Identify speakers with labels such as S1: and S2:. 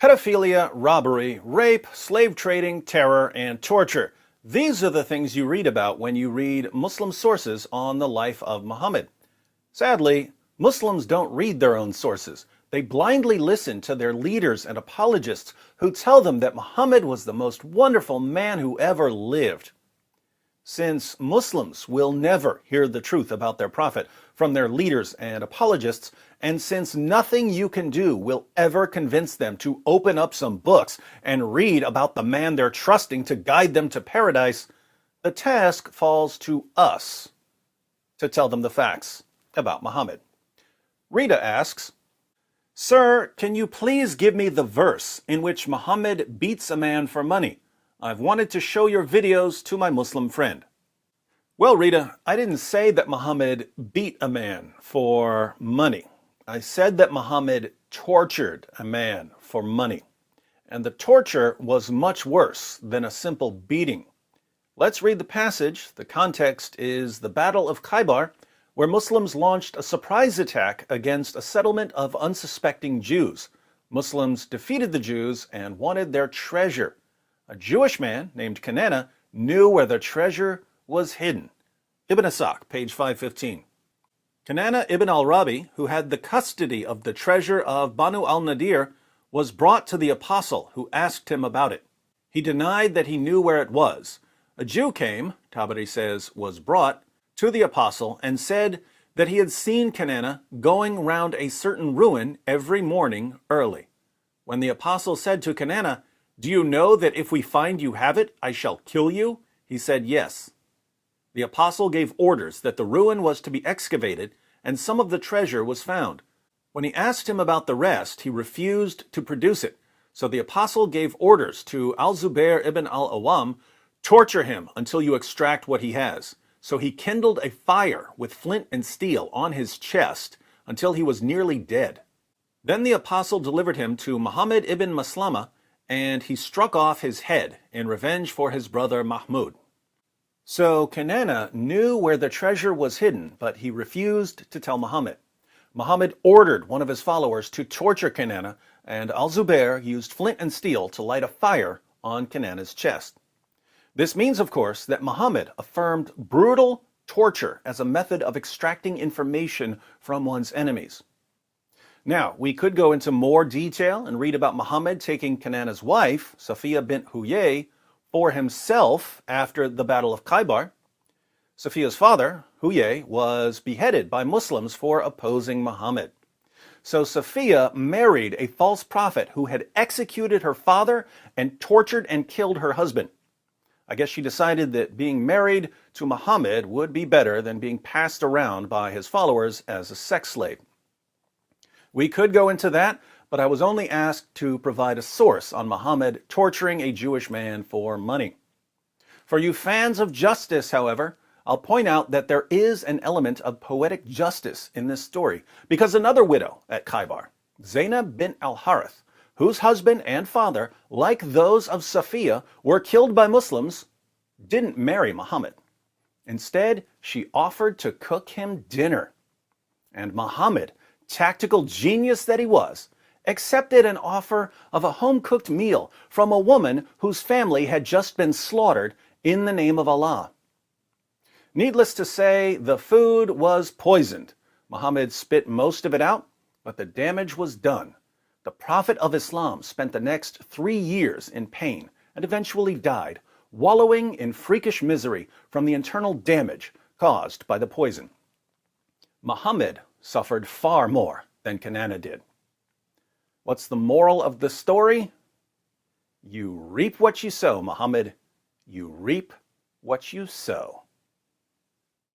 S1: Pedophilia, robbery, rape, slave trading, terror, and torture. These are the things you read about when you read Muslim sources on the life of Muhammad. Sadly, Muslims don't read their own sources. They blindly listen to their leaders and apologists who tell them that Muhammad was the most wonderful man who ever lived. Since Muslims will never hear the truth about their prophet from their leaders and apologists, and since nothing you can do will ever convince them to open up some books and read about the man they're trusting to guide them to paradise, the task falls to us to tell them the facts about Muhammad. Rita asks, "Sir, can you please give me the verse in which Muhammad beats a man for money? I've wanted to show your videos to my Muslim friend." Well, Rita, I didn't say that Muhammad beat a man for money. I said that Muhammad tortured a man for money. And the torture was much worse than a simple beating. Let's read the passage. The context is the Battle of Khaybar, where Muslims launched a surprise attack against a settlement of unsuspecting Jews. Muslims defeated the Jews and wanted their treasure. A Jewish man named Kinana knew where the treasure was hidden. Ibn Ishaq, page 515. Kinana ibn al-Rabi, who had the custody of the treasure of Banu al-Nadir, was brought to the apostle, who asked him about it. He denied that he knew where it was. A Jew came, Tabari says, was brought, to the apostle and said that he had seen Kinana going round a certain ruin every morning early. When the apostle said to Kinana, "Do you know that if we find you have it, I shall kill you?" he said, "Yes." The apostle gave orders that the ruin was to be excavated, and some of the treasure was found. When he asked him about the rest, he refused to produce it. So the apostle gave orders to al-Zubair ibn al-Awam, "Torture him until you extract what he has." So he kindled a fire with flint and steel on his chest until he was nearly dead. Then the apostle delivered him to Muhammad ibn Maslama, and he struck off his head in revenge for his brother Mahmud. So Kinana knew where the treasure was hidden, but he refused to tell Muhammad. Muhammad ordered one of his followers to torture Kinana, and al-Zubair used flint and steel to light a fire on Kinana's chest. This means, of course, that Muhammad affirmed brutal torture as a method of extracting information from one's enemies. Now, we could go into more detail and read about Muhammad taking Kinana's wife, Safiya bint Huyay, for himself after the Battle of Khaybar. Safiya's father, Huyay, was beheaded by Muslims for opposing Muhammad. So Safiya married a false prophet who had executed her father and tortured and killed her husband. I guess she decided that being married to Muhammad would be better than being passed around by his followers as a sex slave. We could go into that, but I was only asked to provide a source on Muhammad torturing a Jewish man for money. For you fans of justice, however, I'll point out that there is an element of poetic justice in this story, because another widow at Khaybar, Zainab bint al-Harith, whose husband and father, like those of Safiya, were killed by Muslims, didn't marry Muhammad. Instead, she offered to cook him dinner. And Muhammad, tactical genius that he was, accepted an offer of a home-cooked meal from a woman whose family had just been slaughtered in the name of Allah. Needless to say, the food was poisoned. Muhammad spit most of it out, but the damage was done. The Prophet of Islam spent the next 3 years in pain and eventually died, wallowing in freakish misery from the internal damage caused by the poison. Muhammad suffered far more than Kinana did. What's the moral of the story? You reap what you sow, Muhammad. You reap what you sow.